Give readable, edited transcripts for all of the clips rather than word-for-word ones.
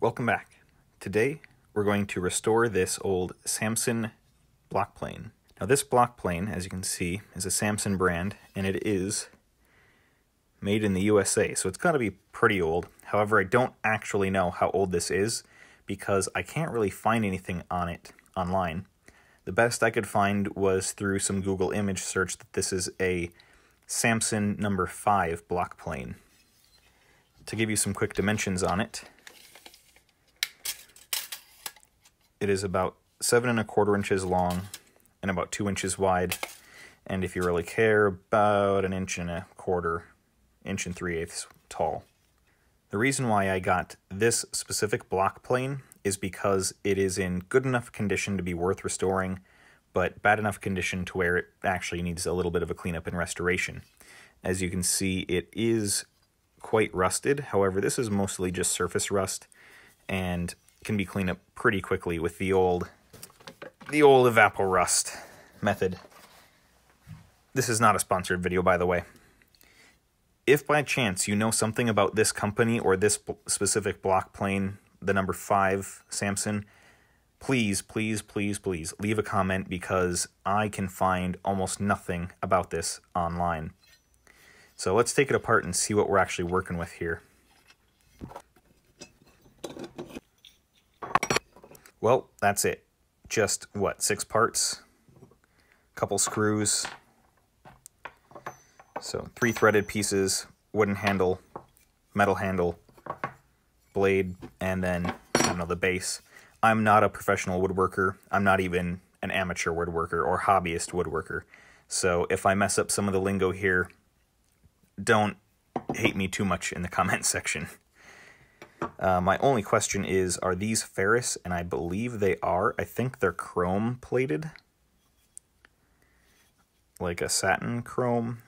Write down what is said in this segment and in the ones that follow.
Welcome back. Today we're going to restore this old Samson block plane. Now this block plane, as you can see, is a Samson brand, and it is made in the USA, so it's got to be pretty old. However, I don't actually know how old this is because I can't really find anything on it online. The best I could find was through some Google image search that this is a Samson number 5 block plane. To give you some quick dimensions on it, it is about 7 1/4 inches long and about 2 inches wide, and if you really care, about 1 1/4 inch, 1 3/8 tall. The reason why I got this specific block plane is because it is in good enough condition to be worth restoring, but bad enough condition to where it actually needs a little bit of a cleanup and restoration. As you can see, it is quite rusted. However, this is mostly just surface rust and can be cleaned up pretty quickly with the old Evapo-Rust method. This is not a sponsored video, by the way. If by chance you know something about this company or this specific block plane, the number 5 Samson, please, please, please, please leave a comment because I can find almost nothing about this online. So let's take it apart and see what we're actually working with here. Well, that's it. Just, what, 6 parts? Couple screws. So 3 threaded pieces, wooden handle, metal handle, blade, and then, I don't know, the base. I'm not a professional woodworker. I'm not even an amateur woodworker or hobbyist woodworker. So if I mess up some of the lingo here, don't hate me too much in the comment section. My only question is, are these ferrous? And I believe they are. I think they're chrome plated. Like a satin chrome.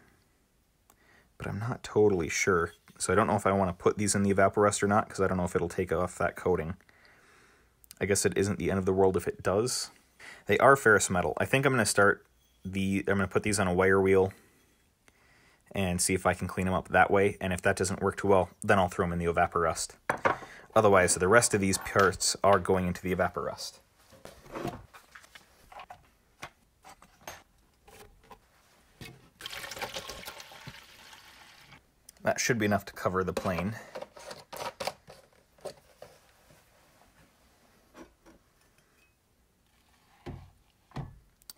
But I'm not totally sure. So I don't know if I want to put these in the Evapo-Rust or not, because I don't know if it'll take off that coating. I guess it isn't the end of the world if it does. They are ferrous metal. I think I'm going to put these on a wire wheel and see if I can clean them up that way. And if that doesn't work too well, then I'll throw them in the Evapo-Rust. Otherwise, the rest of these parts are going into the Evapo-Rust. That should be enough to cover the plane.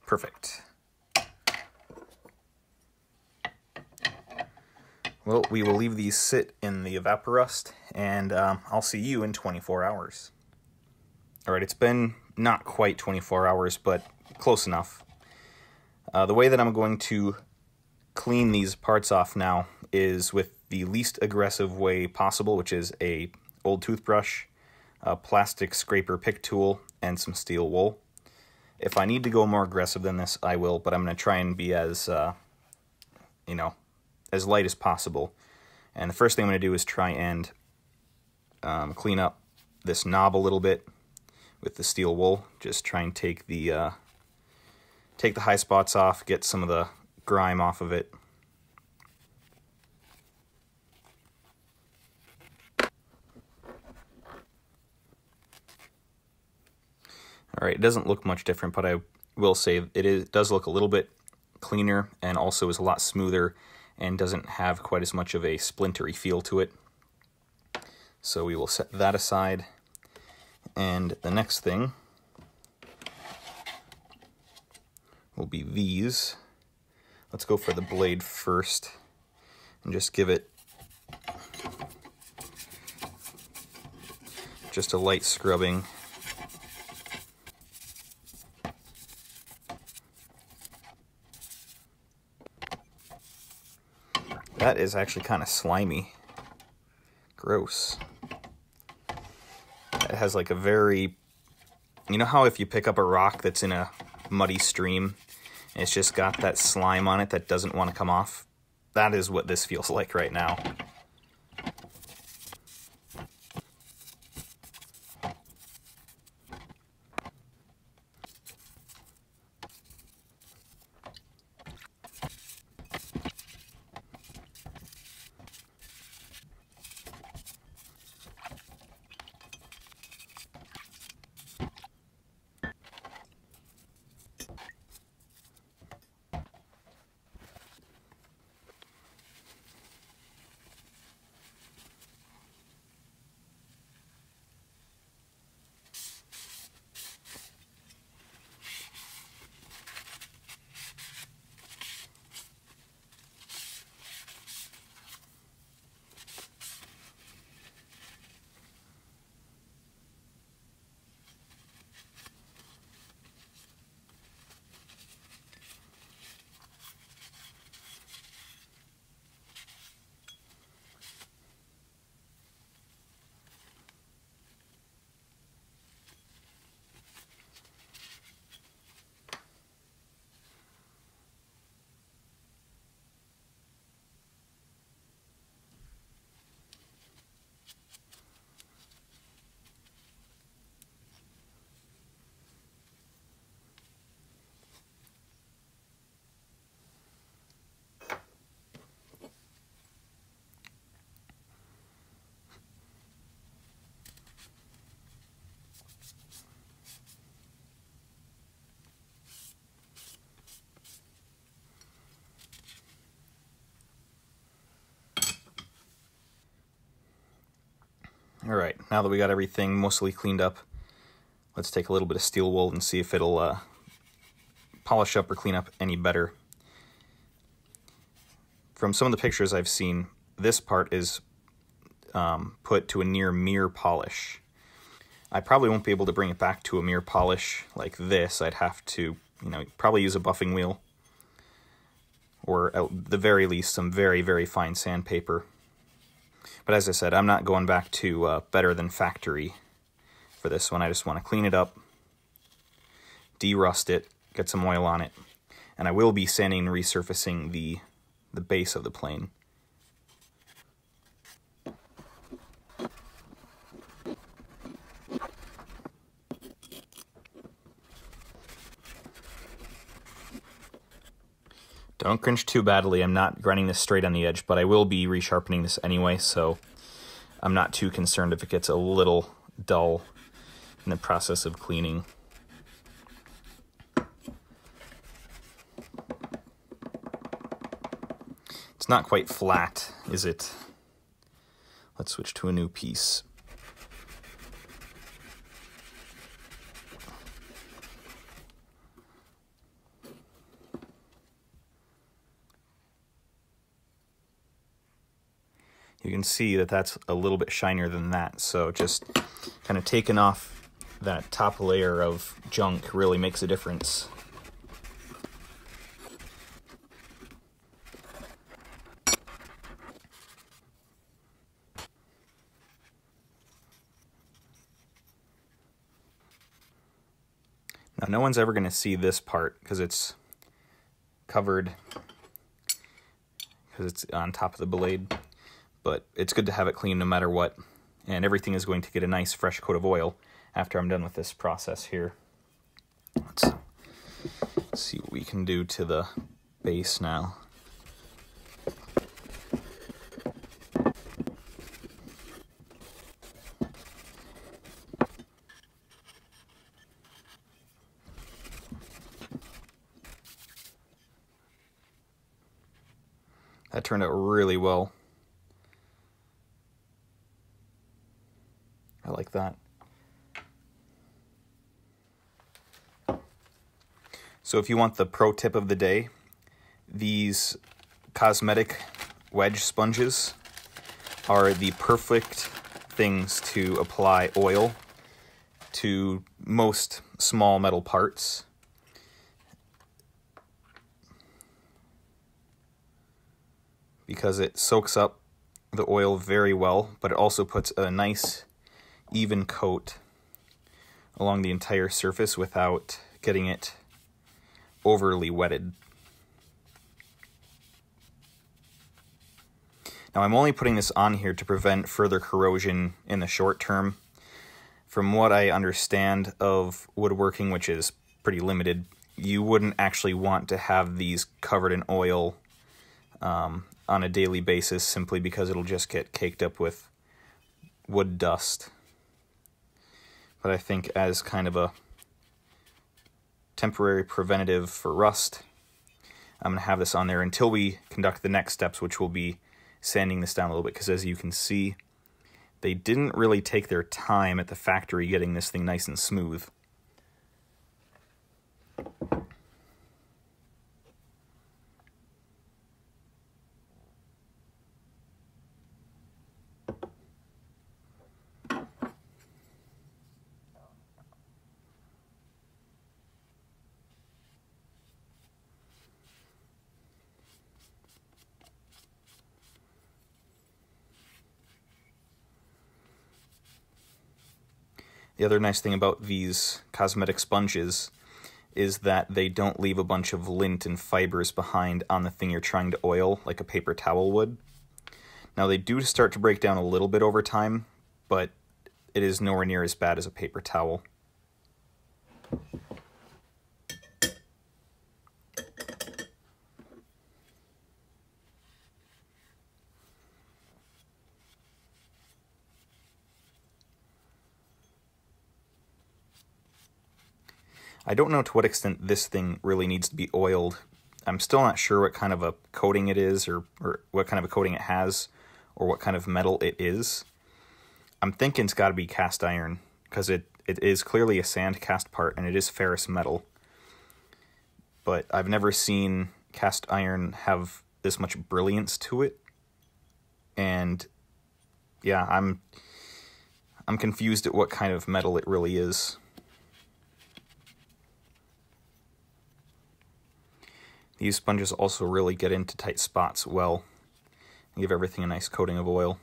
Perfect. Well, we will leave these sit in the Evapo-Rust, and I'll see you in 24 hours. Alright, it's been not quite 24 hours, but close enough. The way that I'm going to clean these parts off now is with the least aggressive way possible, which is a old toothbrush, a plastic scraper pick tool, and some steel wool. If I need to go more aggressive than this, I will, but I'm going to try and be as, as light as possible. And the first thing I'm going to do is try and clean up this knob a little bit with the steel wool. Just try and take the high spots off, get some of the grime off of it. Alright, it doesn't look much different, but I will say it does look a little bit cleaner and also is a lot smoother and doesn't have quite as much of a splintery feel to it. So we will set that aside. And the next thing will be these. Let's go for the blade first and just give it just a light scrubbing. That is actually kind of slimy. Gross. It has like a very... You know how if you pick up a rock that's in a muddy stream, and it's just got that slime on it that doesn't want to come off? That is what this feels like right now. Alright, now that we got everything mostly cleaned up, let's take a little bit of steel wool and see if it'll polish up or clean up any better. From some of the pictures I've seen, this part is put to a near mirror polish. I probably won't be able to bring it back to a mirror polish like this. I'd have to, probably use a buffing wheel, or at the very least some very, very fine sandpaper. But as I said, I'm not going back to better than factory for this one. I just want to clean it up, de-rust it, get some oil on it, and I will be sanding and resurfacing the base of the plane. Don't cringe too badly, I'm not grinding this straight on the edge, but I will be resharpening this anyway, so I'm not too concerned if it gets a little dull in the process of cleaning. It's not quite flat, is it? Let's switch to a new piece. You can see that that's a little bit shinier than that, so just kind of taking off that top layer of junk really makes a difference. Now, no one's ever going to see this part because it's covered, because it's on top of the blade. But it's good to have it clean no matter what, and everything is going to get a nice fresh coat of oil after I'm done with this process here. Let's see what we can do to the base now. That turned out really well. I like that. So if you want the pro tip of the day, these cosmetic wedge sponges are the perfect things to apply oil to most small metal parts. Because it soaks up the oil very well, but it also puts a nice even coat along the entire surface without getting it overly wetted. Now, I'm only putting this on here to prevent further corrosion in the short term. From what I understand of woodworking, which is pretty limited, you wouldn't actually want to have these covered in oil on a daily basis, simply because it'll just get caked up with wood dust. But I think as kind of a temporary preventative for rust, I'm going to have this on there until we conduct the next steps, which will be sanding this down a little bit, because as you can see, they didn't really take their time at the factory getting this thing nice and smooth. The other nice thing about these cosmetic sponges is that they don't leave a bunch of lint and fibers behind on the thing you're trying to oil, like a paper towel would. Now, they do start to break down a little bit over time, but it is nowhere near as bad as a paper towel. I don't know to what extent this thing really needs to be oiled. I'm still not sure what kind of a coating it is, or what kind of a coating it has, or what kind of metal it is. I'm thinking it's got to be cast iron, because it is clearly a sand cast part, and it is ferrous metal. But I've never seen cast iron have this much brilliance to it. And yeah, I'm confused at what kind of metal it really is. These sponges also really get into tight spots well and give everything a nice coating of oil.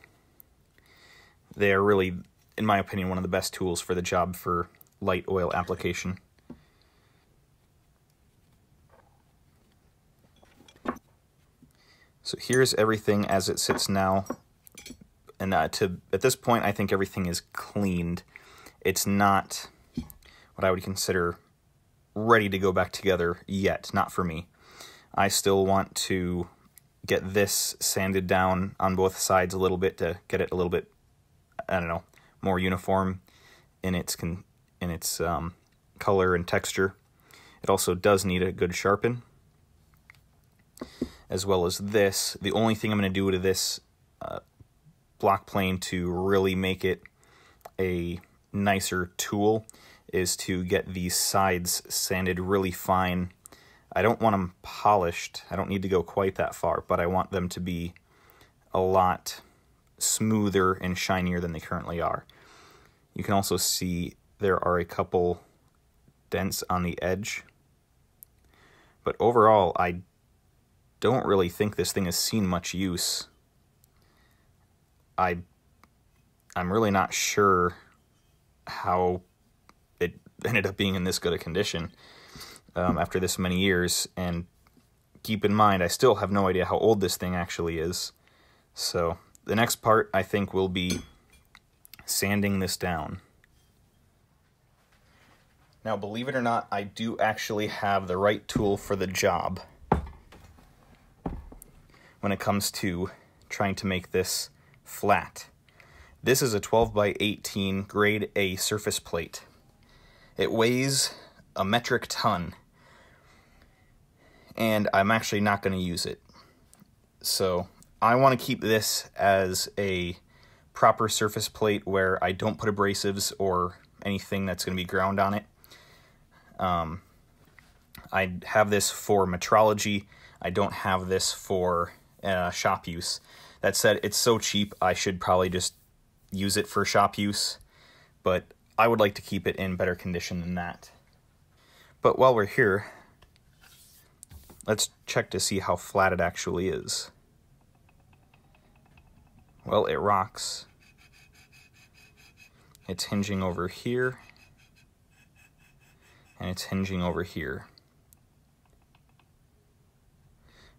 They are really, in my opinion, one of the best tools for the job for light oil application. So here's everything as it sits now. And at this point, I think everything is cleaned. It's not what I would consider ready to go back together yet, not for me. I still want to get this sanded down on both sides a little bit to get it a little bit, I don't know, more uniform in its color and texture. It also does need a good sharpen, as well as this. The only thing I'm going to do to this block plane to really make it a nicer tool is to get these sides sanded really fine. I don't want them polished. I don't need to go quite that far, but I want them to be a lot smoother and shinier than they currently are. You can also see there are a couple dents on the edge. But overall, I don't really think this thing has seen much use. I'm really not sure how it ended up being in this good a condition after this many years. And keep in mind, I still have no idea how old this thing actually is. So the next part, I think, will be sanding this down. Now, believe it or not, I do actually have the right tool for the job when it comes to trying to make this flat. This is a 12 by 18 grade A surface plate. It weighs a metric ton, and I'm actually not going to use it. So I want to keep this as a proper surface plate where I don't put abrasives or anything that's going to be ground on it. I have this for metrology. I don't have this for shop use. That said, it's so cheap, I should probably just use it for shop use, but I would like to keep it in better condition than that. But while we're here, let's check to see how flat it actually is. Well, it rocks. It's hinging over here, and it's hinging over here.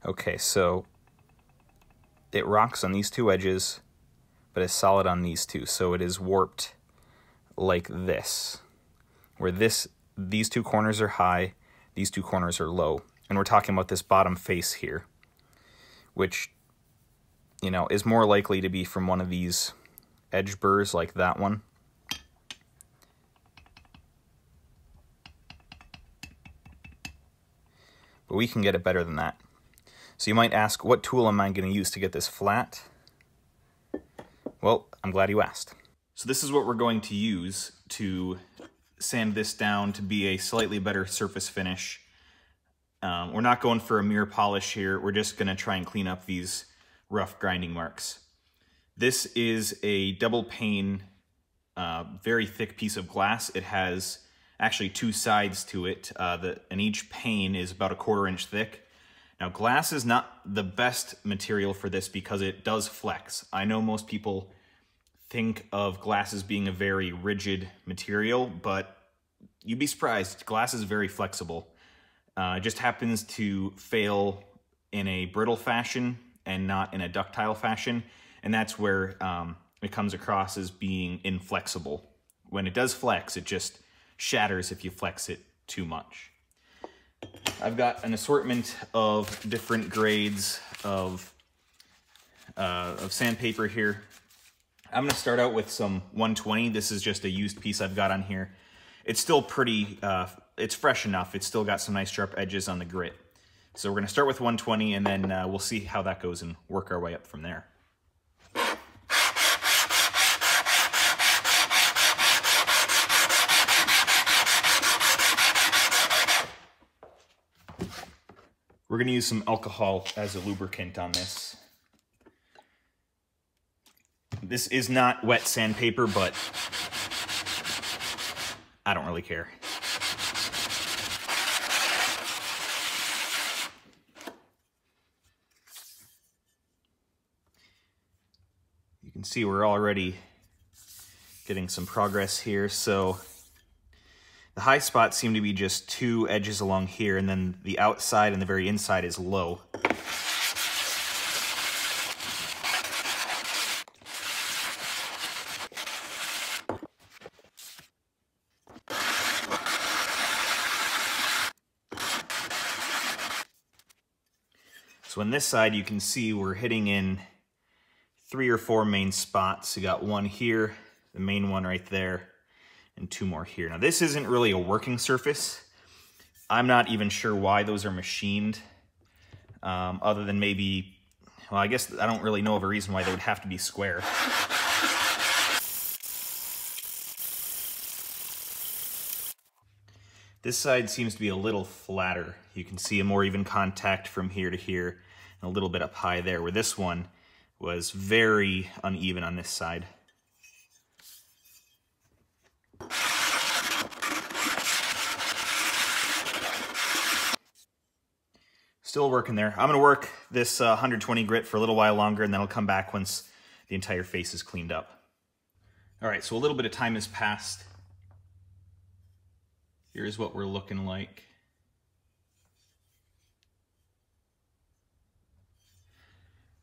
Okay, so it rocks on these two edges, but it's solid on these two, so it is warped like this, where these two corners are high, these two corners are low. And we're talking about this bottom face here, which, you know, is more likely to be from one of these edge burrs like that one. But we can get it better than that. So you might ask, what tool am I going to use to get this flat? Well, I'm glad you asked. So this is what we're going to use to sand this down to be a slightly better surface finish. We're not going for a mirror polish here. We're just going to try and clean up these rough grinding marks. This is a double pane, very thick piece of glass. It has actually two sides to it, and each pane is about 1/4 inch thick. Now, glass is not the best material for this because it does flex. I know most people think of glass as being a very rigid material, but you'd be surprised. Glass is very flexible. It just happens to fail in a brittle fashion and not in a ductile fashion, and that's where it comes across as being inflexible. When it does flex, it just shatters if you flex it too much. I've got an assortment of different grades of sandpaper here. I'm going to start out with some 120. This is just a used piece I've got on here. It's still pretty, it's fresh enough. It's still got some nice sharp edges on the grit. So we're going to start with 120, and then we'll see how that goes and work our way up from there. We're going to use some alcohol as a lubricant on this. This is not wet sandpaper, but I don't really care. You can see we're already getting some progress here. So the high spots seem to be just two edges along here, and then the outside and the very inside is low. So on this side, you can see we're hitting in 3 or 4 main spots. You got one here, the main one right there, and 2 more here. Now this isn't really a working surface. I'm not even sure why those are machined, other than maybe, well, I guess I don't really know of a reason why they would have to be square. This side seems to be a little flatter. You can see a more even contact from here to here, and a little bit up high there, where this one was very uneven on this side. Still working there. I'm gonna work this 120 grit for a little while longer, and then I'll come back once the entire face is cleaned up. All right, so a little bit of time has passed. Here's what we're looking like.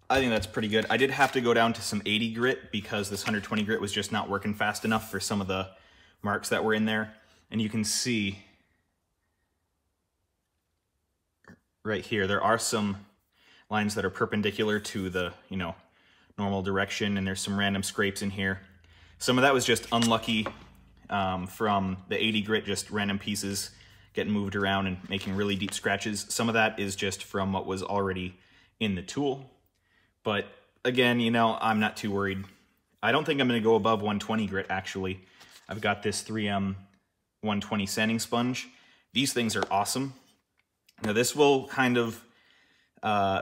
I think that's pretty good. I did have to go down to some 80 grit because this 120 grit was just not working fast enough for some of the marks that were in there. And you can see right here, there are some lines that are perpendicular to the, normal direction, and there's some random scrapes in here. Some of that was just unlucky from the 80 grit, just random pieces getting moved around and making really deep scratches. Some of that is just from what was already in the tool. But again, I'm not too worried. I don't think I'm going to go above 120 grit, actually. I've got this 3M 120 sanding sponge. These things are awesome. Now this will kind of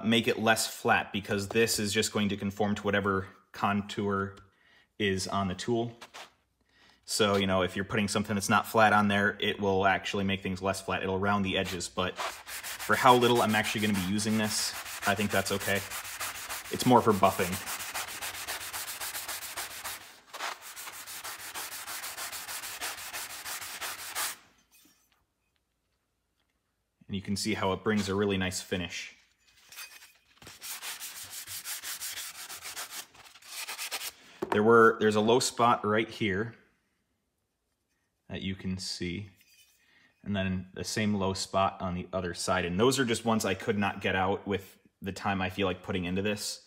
make it less flat, because this is just going to conform to whatever contour is on the tool. So, if you're putting something that's not flat on there, it will actually make things less flat. It'll round the edges, but for how little I'm actually going to be using this, I think that's okay. It's more for buffing. And you can see how it brings a really nice finish. There's a low spot right here that you can see, and then the same low spot on the other side. And those are just ones I could not get out with the time I feel like putting into this.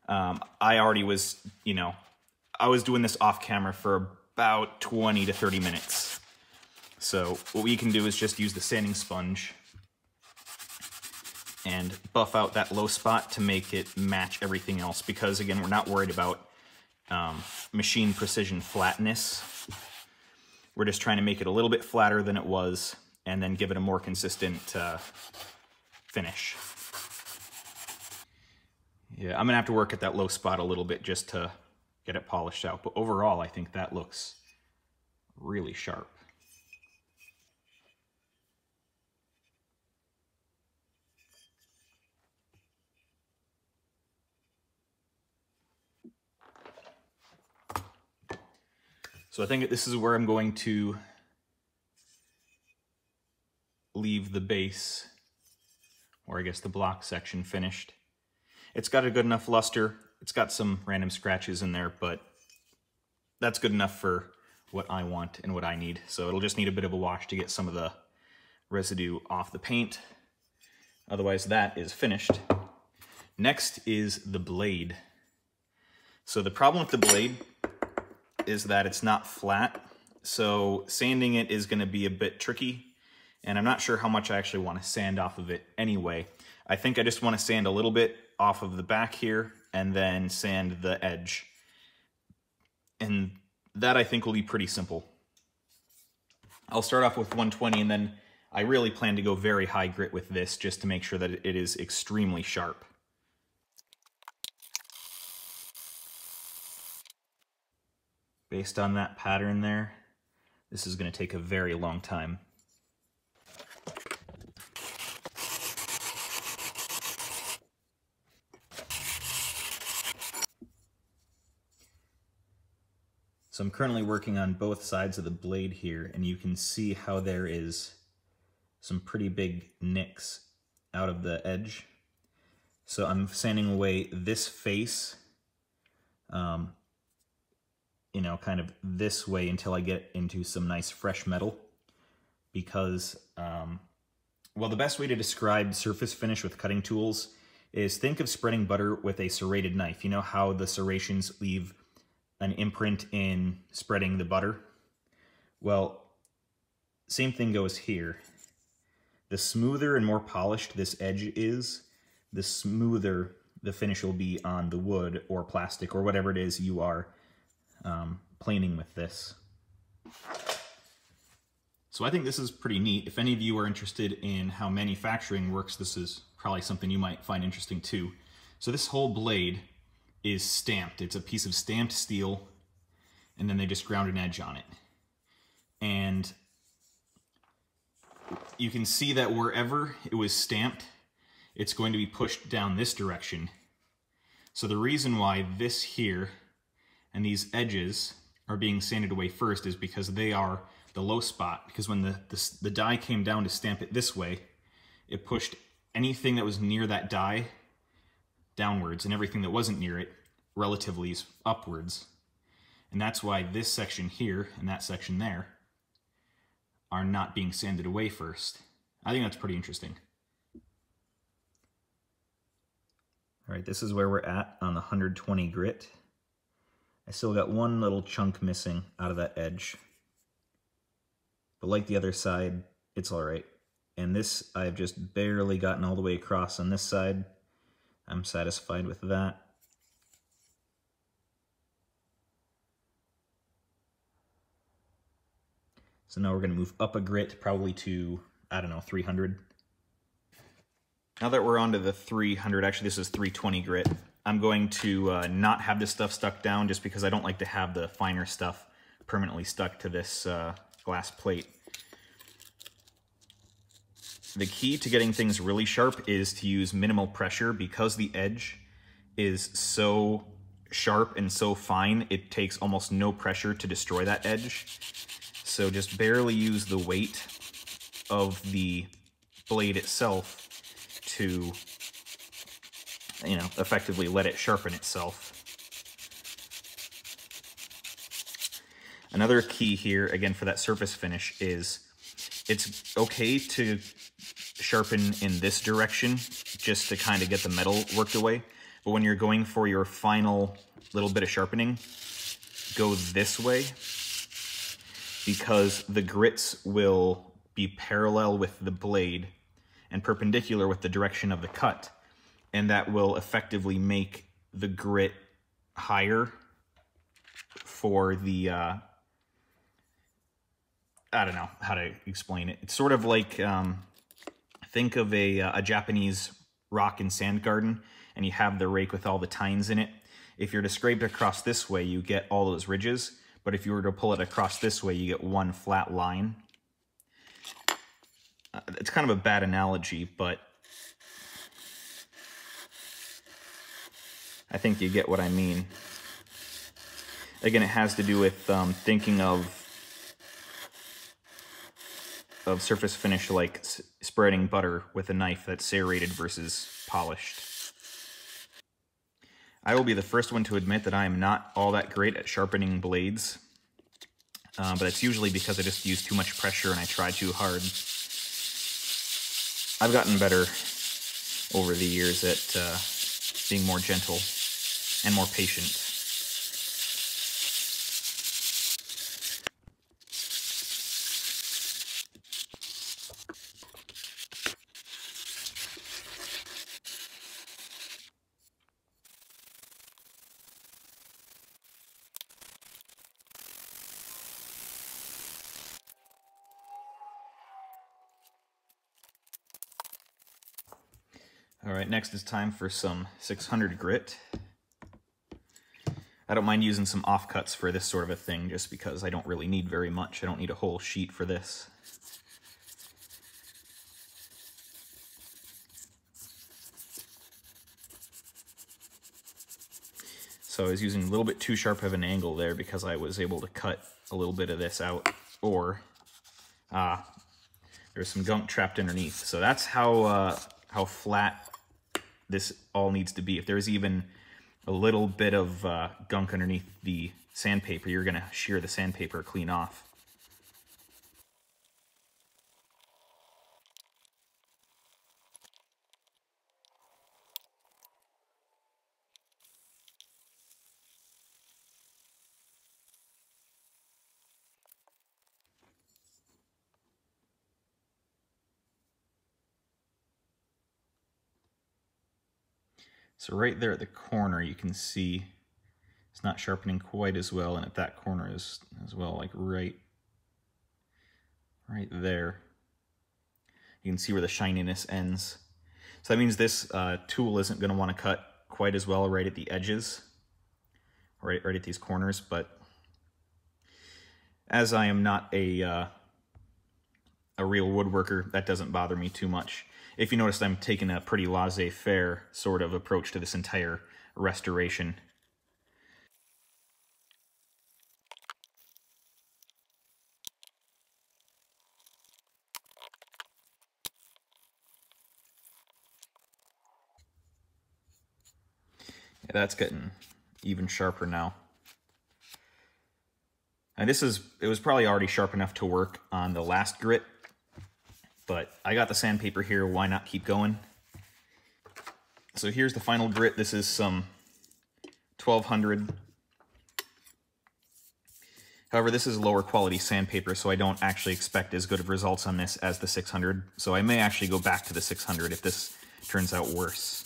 I already was, I was doing this off camera for about 20 to 30 minutes. So what we can do is just use the sanding sponge and buff out that low spot to make it match everything else, because again, we're not worried about machine precision flatness. We're just trying to make it a little bit flatter than it was, and then give it a more consistent finish. Yeah, I'm gonna have to work at that low spot a little bit just to get it polished out, but overall I think that looks really sharp. So I think this is where I'm going to leave the base, or I guess the block section, finished. It's got a good enough luster. It's got some random scratches in there, but that's good enough for what I want and what I need. So it'll just need a bit of a wash to get some of the residue off the paint. Otherwise, that is finished. Next is the blade. So the problem with the blade is that it's not flat, so sanding it is going to be a bit tricky, and I'm not sure how much I actually want to sand off of it anyway. I think I just want to sand a little bit off of the back here, and then sand the edge. And that I think will be pretty simple. I'll start off with 120, and then I really plan to go very high grit with this just to make sure that it is extremely sharp. Based on that pattern there, this is going to take a very long time. So I'm currently working on both sides of the blade here, and you can see how there is some pretty big nicks out of the edge. So I'm sanding away this face, you know, kind of this way until I get into some nice fresh metal. Because, well, the best way to describe surface finish with cutting tools is think of spreading butter with a serrated knife. You know how the serrations leave an imprint in spreading the butter? Well, same thing goes here. The smoother and more polished this edge is, the smoother the finish will be on the wood or plastic or whatever it is you are planing with this. So I think this is pretty neat. If any of you are interested in how manufacturing works, this is probably something you might find interesting too. So this whole blade is stamped. It's a piece of stamped steel, and then they just ground an edge on it. And you can see that wherever it was stamped, it's going to be pushed down this direction. So the reason why this here and these edges are being sanded away first is because they are the low spot. Because when the die came down to stamp it this way, it pushed anything that was near that die downwards, and everything that wasn't near it relatively upwards. And that's why this section here and that section there are not being sanded away first. I think that's pretty interesting. All right, this is where we're at on the 120 grit. I still got one little chunk missing out of that edge. But like the other side, it's all right. And this, I've just barely gotten all the way across on this side. I'm satisfied with that. So now we're going to move up a grit, probably to, I don't know, 300. Now that we're onto the 300, actually this is 320 grit, I'm going to not have this stuff stuck down just because I don't like to have the finer stuff permanently stuck to this glass plate. The key to getting things really sharp is to use minimal pressure. Because the edge is so sharp and so fine, it takes almost no pressure to destroy that edge. So just barely use the weight of the blade itself to, you know, effectively let it sharpen itself. Another key here, again, for that surface finish is it's okay to sharpen in this direction just to kind of get the metal worked away. But when you're going for your final little bit of sharpening, go this way, because the grits will be parallel with the blade and perpendicular with the direction of the cut. And that will effectively make the grit higher for the, I don't know how to explain it. It's sort of like, think of a Japanese rock and sand garden, and you have the rake with all the tines in it. If you're to scrape it across this way, you get all those ridges, but if you were to pull it across this way, you get one flat line. It's kind of a bad analogy, but I think you get what I mean. Again, it has to do with thinking of surface finish like spreading butter with a knife that's serrated versus polished. I will be the first one to admit that I am not all that great at sharpening blades, but it's usually because I just use too much pressure and I try too hard. I've gotten better over the years at being more gentle and more patient. All right, next is time for some 600 grit. I don't mind using some offcuts for this sort of a thing just because I don't really need very much. I don't need a whole sheet for this. So I was using a little bit too sharp of an angle there because I was able to cut a little bit of this out, or there's some gunk trapped underneath. So that's how flat this all needs to be. If there's even a little bit of gunk underneath the sandpaper, you're gonna shear the sandpaper clean off. So right there at the corner, you can see it's not sharpening quite as well, and at that corner as well, like right there. You can see where the shininess ends. So that means this tool isn't going to want to cut quite as well right at the edges, right at these corners, but as I am not a real woodworker, that doesn't bother me too much. If you notice, I'm taking a pretty laissez-faire sort of approach to this entire restoration. Yeah, that's getting even sharper now. And it was probably already sharp enough to work on the last grit, but I got the sandpaper here, why not keep going? So here's the final grit. This is some 1200. However, this is lower quality sandpaper, so I don't actually expect as good of results on this as the 600. So I may actually go back to the 600 if this turns out worse.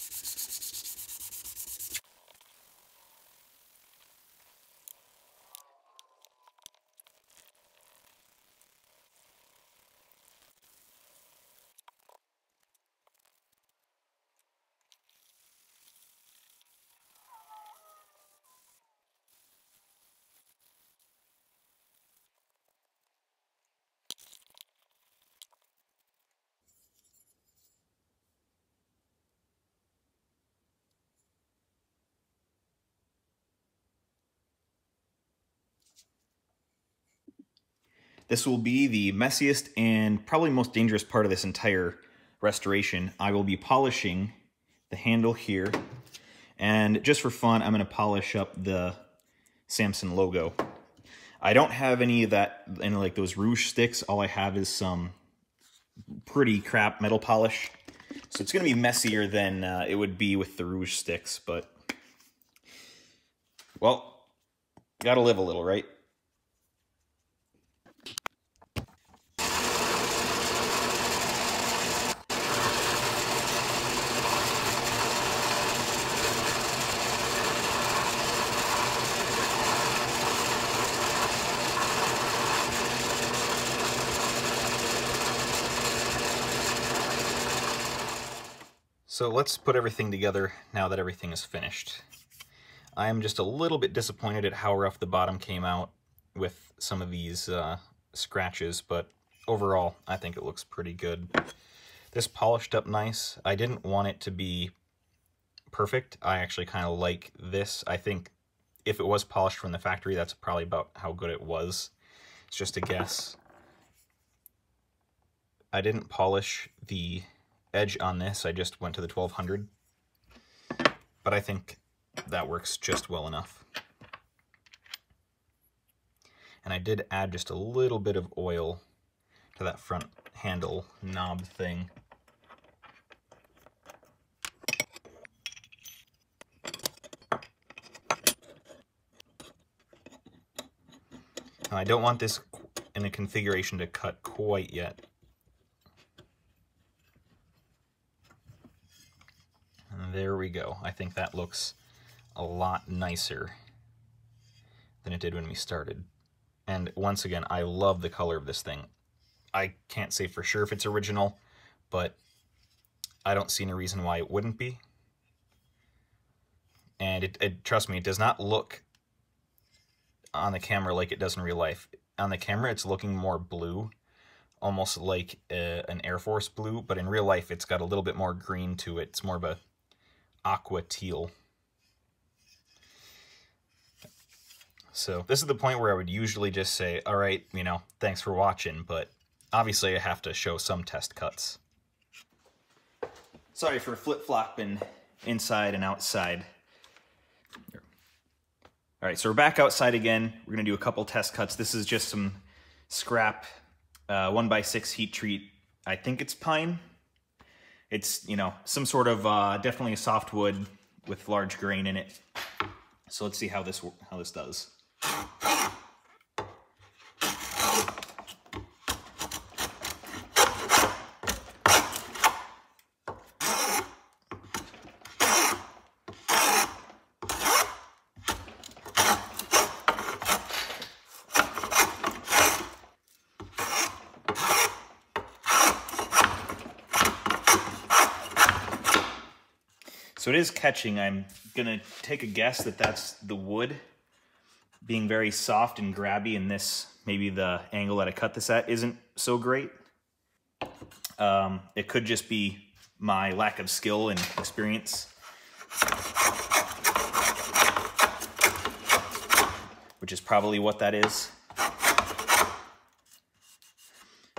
This will be the messiest and probably most dangerous part of this entire restoration. I will be polishing the handle here, and just for fun, I'm going to polish up the Samson logo. I don't have any of that, any like those rouge sticks. All I have is some pretty crap metal polish. So it's going to be messier than it would be with the rouge sticks, but, well, gotta live a little, right? So let's put everything together now that everything is finished. I am just a little bit disappointed at how rough the bottom came out with some of these scratches, but overall I think it looks pretty good. This polished up nice. I didn't want it to be perfect. I actually kind of like this. I think if it was polished from the factory, that's probably about how good it was. It's just a guess. I didn't polish the edge on this, I just went to the 1200, but I think that works just well enough. And I did add just a little bit of oil to that front handle knob thing. Now, I don't want this in a configuration to cut quite yet. And there we go. I think that looks a lot nicer than it did when we started. And once again, I love the color of this thing. I can't say for sure if it's original, but I don't see any reason why it wouldn't be. And trust me, it does not look on the camera like it does in real life. On the camera, it's looking more blue, almost like an Air Force blue, but in real life, it's got a little bit more green to it. It's more of a aqua teal. So this is the point where I would usually just say, all right, you know, thanks for watching, but obviously I have to show some test cuts. Sorry for flip-flopping inside and outside. All right, so we're back outside again. We're gonna do a couple test cuts. This is just some scrap 1x6 heat treat. I think it's pine. It's, you know, some sort of definitely a softwood with large grain in it. So let's see how this does. So it is catching. I'm gonna take a guess that that's the wood being very soft and grabby, and this, maybe the angle that I cut this at isn't so great. It could just be my lack of skill and experience, which is probably what that is.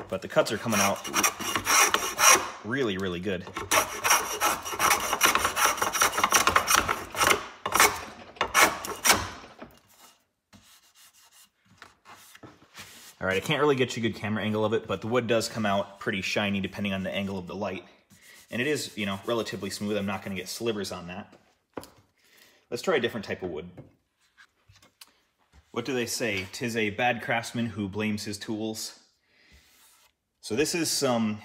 But the cuts are coming out really, really good. All right, I can't really get you a good camera angle of it, but the wood does come out pretty shiny depending on the angle of the light. And it is, you know, relatively smooth. I'm not gonna get slivers on that. Let's try a different type of wood. What do they say? 'Tis a bad craftsman who blames his tools. So this is some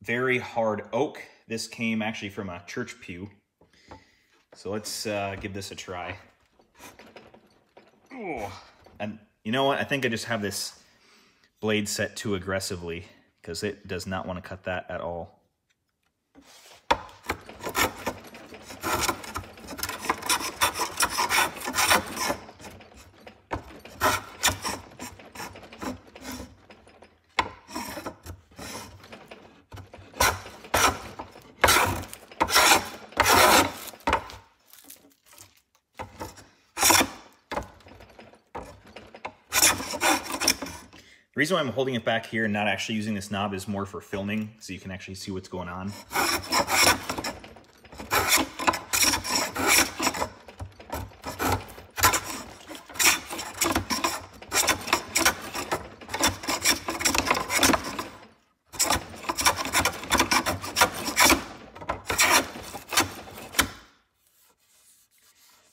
very hard oak. This came actually from a church pew. So let's give this a try. Oh. And you know what? I think I just have this blade set too aggressively because it does not want to cut that at all. The reason why I'm holding it back here and not actually using this knob is more for filming, so you can actually see what's going on.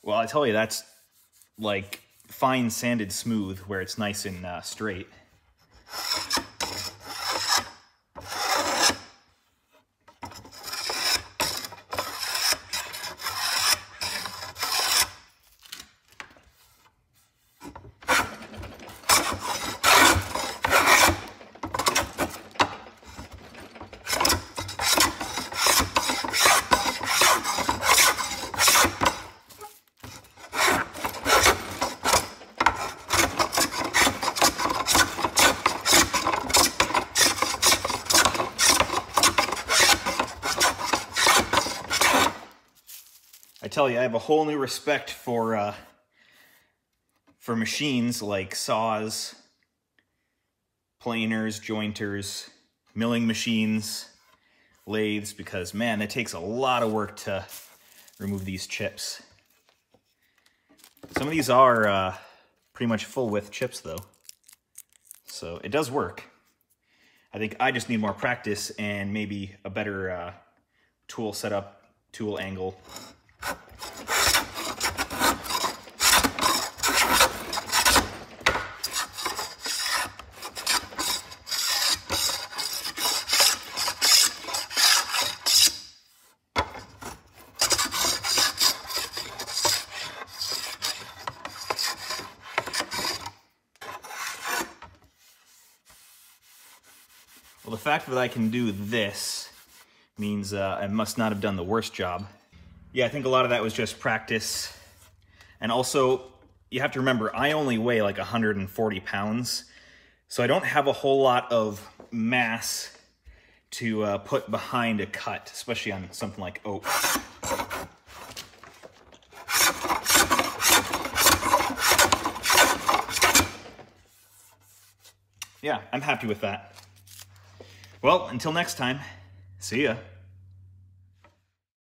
Well, I tell you, that's like fine sanded smooth, where it's nice and straight. I tell you, I have a whole new respect for machines like saws, planers, jointers, milling machines, lathes, because man, it takes a lot of work to remove these chips. Some of these are pretty much full width chips though, so it does work. I think I just need more practice and maybe a better tool setup, tool angle. Well, the fact that I can do this means I must not have done the worst job. Yeah, I think a lot of that was just practice. And also, you have to remember, I only weigh like 140 pounds, so I don't have a whole lot of mass to put behind a cut, especially on something like oak. Yeah, I'm happy with that. Well, until next time, see ya.